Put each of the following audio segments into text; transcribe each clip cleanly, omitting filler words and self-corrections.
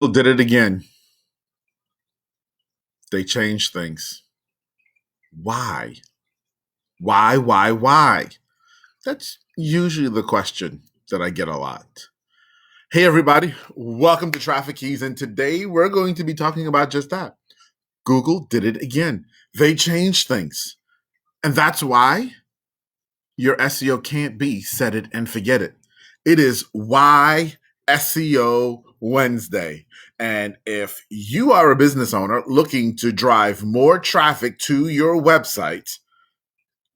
Did it again. They changed things. Why? Why? That's usually the question that I get a lot. Hey, everybody. Welcome to Traffic Keys. And today we're going to be talking about just that. Google did it again. They changed things. And that's why your SEO can't be set it and forget it. It is why SEO Wednesday. And if you are a business owner looking to drive more traffic to your website,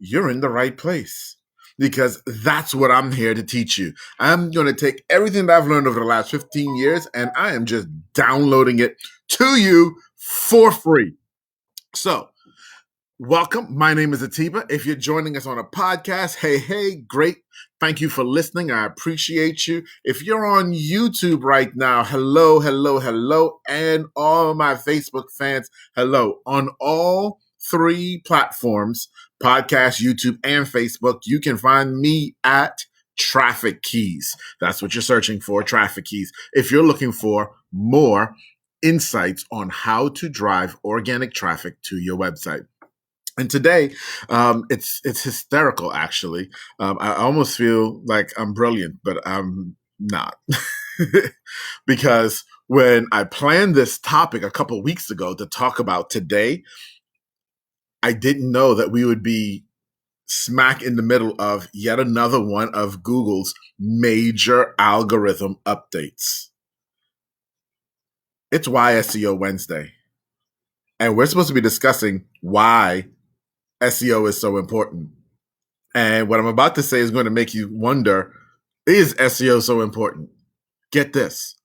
you're in the right place because that's what I'm here to teach you. I'm going to take everything that I've learned over the last 15 years and I am just downloading it to you for free. So, welcome. My name is Atiba. If you're joining us on a podcast, hey, great. Thank you for listening. I appreciate you. If you're on YouTube right now, hello. And all my Facebook fans, hello. On all three platforms, podcast, YouTube, and Facebook, you can find me at Traffic Keys. That's what you're searching for, Traffic Keys. If you're looking for more insights on how to drive organic traffic to your website. And today, it's hysterical. Actually, I almost feel like I'm brilliant, but I'm not, because when I planned this topic a couple of weeks ago to talk about today, I didn't know that we would be smack in the middle of yet another one of Google's major algorithm updates. It's why SEO Wednesday, and we're supposed to be discussing why SEO is so important. And what I'm about to say is going to make you wonder, is SEO so important? Get this.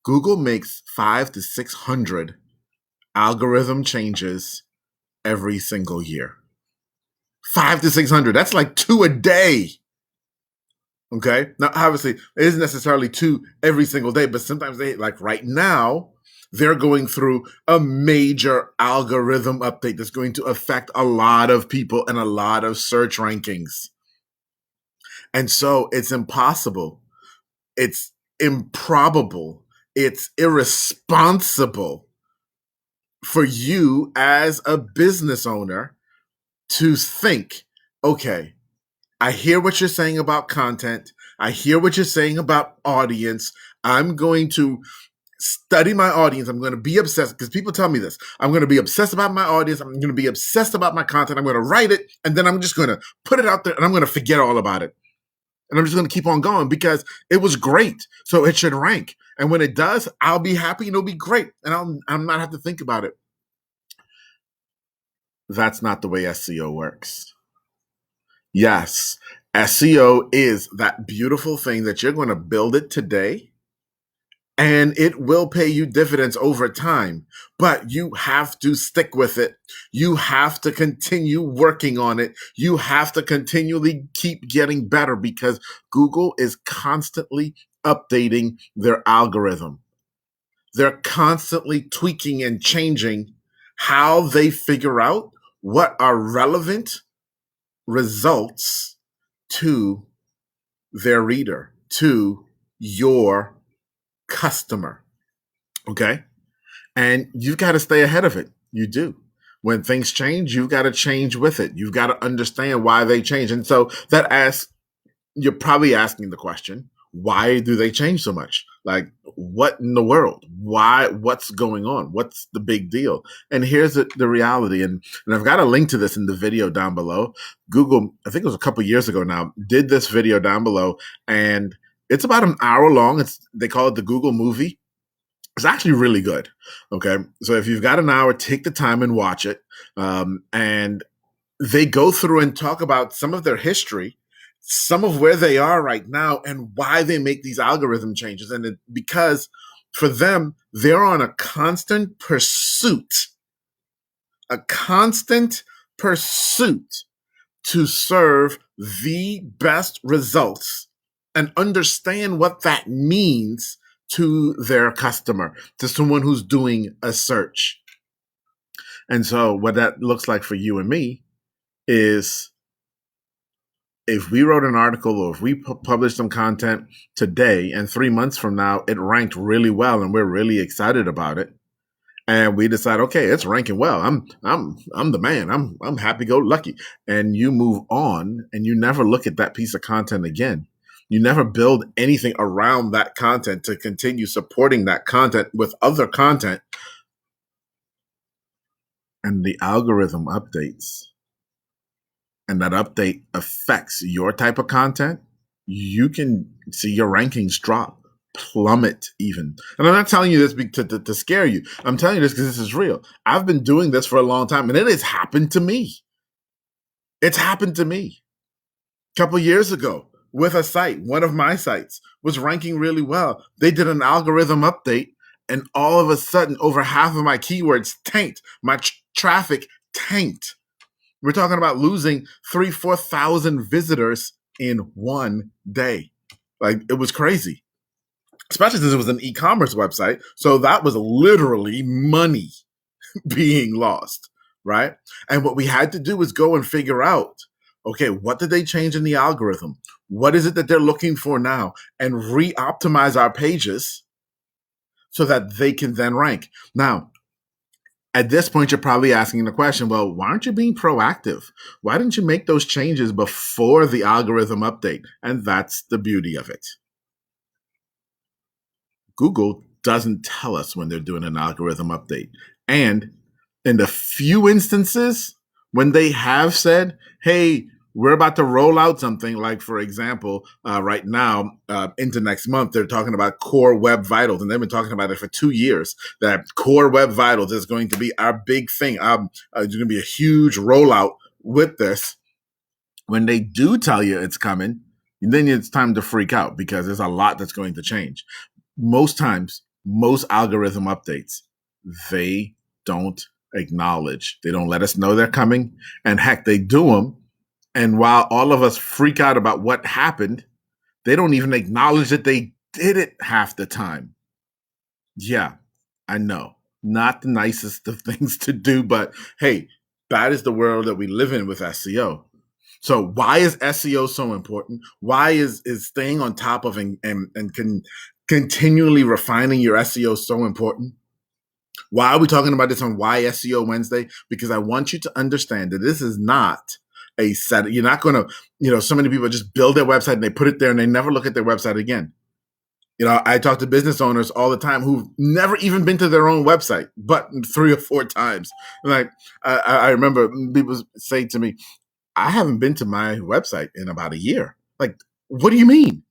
Google makes 500 to 600 algorithm changes every single year. 500 to 600. That's like 2 a day. Okay. Now, obviously, it isn't necessarily 2 every single day, but sometimes they, like right now, they're going through a major algorithm update that's going to affect a lot of people and a lot of search rankings. And so it's impossible. It's improbable. It's irresponsible for you as a business owner to think, okay, I hear what you're saying about content. I hear what you're saying about audience. I'm going to study my audience. I'm going to be obsessed, because people tell me this. I'm going to be obsessed about my audience. I'm going to be obsessed about my content. I'm going to write it, and then I'm just going to put it out there, and I'm going to forget all about it. And I'm just going to keep on going because it was great. So it should rank. And when it does, I'll be happy and it'll be great. And I'll not have to think about it. That's not the way SEO works. Yes, SEO is that beautiful thing that you're going to build it today, and it will pay you dividends over time, but you have to stick with it. You have to continue working on it. You have to continually keep getting better, because Google is constantly updating their algorithm. They're constantly tweaking and changing how they figure out what are relevant results to their reader, to your customer. Okay. And you've got to stay ahead of it. You do. When things change, you've got to change with it. You've got to understand why they change. And so that asks, you're probably asking the question, why do they change so much? Like, what in the world? Why? What's going on? What's the big deal? And here's the reality. And I've got a link to this in the video down below. Google, I think it was a couple years ago now, did this video down below, and it's about an hour long. They call it the Google movie. It's actually really good. Okay. So if you've got an hour, take the time and watch it. And they go through and talk about some of their history, some of where they are right now, and why they make these algorithm changes. And because for them, they're on a constant pursuit to serve the best results and understand what that means to their customer, to someone who's doing a search. And so what that looks like for you and me is if we wrote an article or if we published some content today and 3 months from now, it ranked really well and we're really excited about it. And we decide, okay, it's ranking well. I'm the man. I'm happy go lucky. And you move on and you never look at that piece of content again. You never build anything around that content to continue supporting that content with other content. And the algorithm updates. And that update affects your type of content. You can see your rankings drop, plummet even. And I'm not telling you this to scare you. I'm telling you this because this is real. I've been doing this for a long time and it has happened to me. It's happened to me. A couple years ago with a site, one of my sites was ranking really well. They did an algorithm update and all of a sudden over half of my keywords tanked. My traffic tanked. We're talking about losing 3,000-4,000 visitors in one day. Like, it was crazy, especially since it was an e-commerce website. So that was literally money being lost, right? And what we had to do was go and figure out, okay, what did they change in the algorithm? What is it that they're looking for now? And re-optimize our pages so that they can then rank. Now, at this point, you're probably asking the question, well, why aren't you being proactive? Why didn't you make those changes before the algorithm update? And that's the beauty of it. Google doesn't tell us when they're doing an algorithm update. And in the few instances when they have said, hey, we're about to roll out something, like, for example, right now, into next month, they're talking about Core Web Vitals, and they've been talking about it for 2 years, that Core Web Vitals is going to be our big thing. There's going to be a huge rollout with this. When they do tell you it's coming, then it's time to freak out because there's a lot that's going to change. Most times, most algorithm updates, they don't acknowledge. They don't let us know they're coming. And heck, they do them. And while all of us freak out about what happened, they don't even acknowledge that they did it half the time. Yeah, I know. Not the nicest of things to do, but hey, that is the world that we live in with SEO. So why is SEO so important? Why is staying on top of and continually refining your SEO so important? Why are we talking about this on Why SEO Wednesday? Because I want you to understand that this is not a set. You're not going to, so many people just build their website and they put it there and they never look at their website again. I talk to business owners all the time who've never even been to their own website, but 3 or 4 times. Like, I remember people say to me, I haven't been to my website in about a year. Like, what do you mean?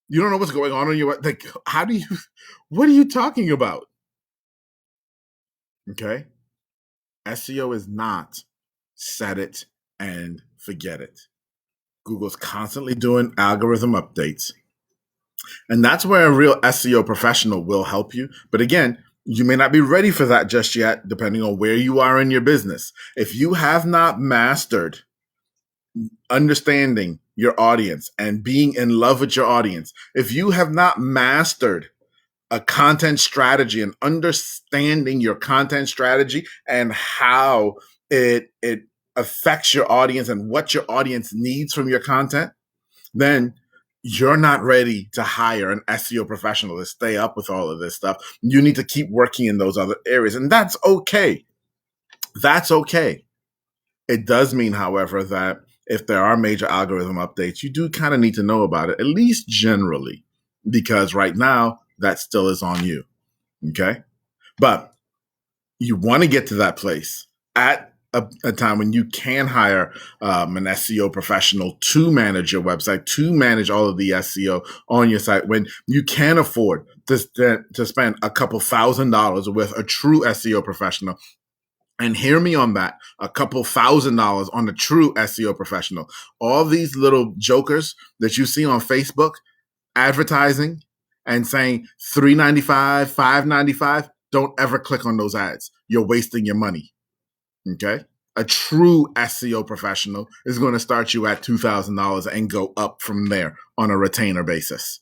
You don't know what's going on your, like, what are you talking about? Okay. SEO is not set it and forget it. Google's constantly doing algorithm updates. And that's where a real SEO professional will help you. But again, you may not be ready for that just yet, depending on where you are in your business. If you have not mastered understanding your audience and being in love with your audience, if you have not mastered a content strategy and understanding your content strategy and how it affects your audience and what your audience needs from your content, then you're not ready to hire an SEO professional to stay up with all of this stuff. You need to keep working in those other areas. And that's okay. That's okay. It does mean, however, that if there are major algorithm updates, you do kind of need to know about it, at least generally, because right now that still is on you. Okay. But you want to get to that place at a time when you can hire an SEO professional to manage your website, to manage all of the SEO on your site, when you can afford to spend a couple $1,000s with a true SEO professional. And hear me on that, a couple $1,000s on a true SEO professional. All these little jokers that you see on Facebook advertising and saying $3.95, $5.95, don't ever click on those ads. You're wasting your money. Okay. A true SEO professional is going to start you at $2,000 and go up from there on a retainer basis.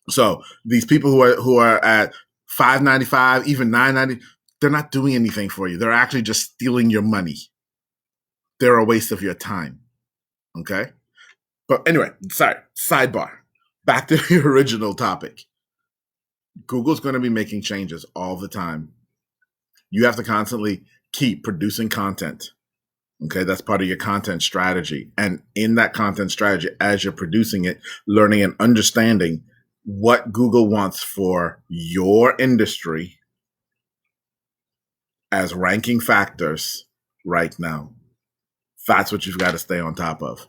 So these people who are at $5.95, even $9.90, they're not doing anything for you. They're actually just stealing your money. They're a waste of your time. Okay. But anyway, sorry, sidebar. Back to the original topic. Google's going to be making changes all the time. You have to constantly keep producing content. Okay, that's part of your content strategy. And in that content strategy, as you're producing it, learning and understanding what Google wants for your industry as ranking factors right now. That's what you've got to stay on top of.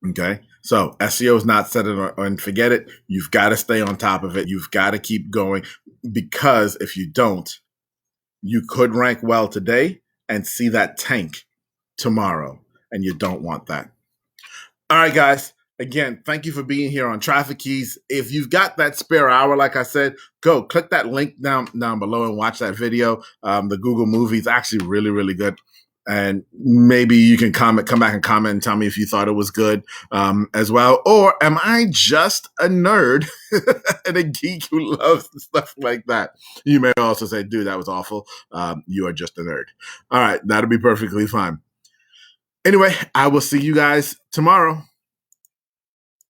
Okay. So SEO is not set it and forget it. You've got to stay on top of it. You've got to keep going, because if you don't, you could rank well today and see that tank tomorrow. And you don't want that. All right, guys. Again, thank you for being here on Traffic Keys. If you've got that spare hour, like I said, go click that link down below and watch that video. The Google movie is actually really, really good. And maybe you can come back and comment and tell me if you thought it was good as well. Or am I just a nerd and a geek who loves stuff like that? You may also say, dude, that was awful. You are just a nerd. All right, that'll be perfectly fine. Anyway, I will see you guys tomorrow.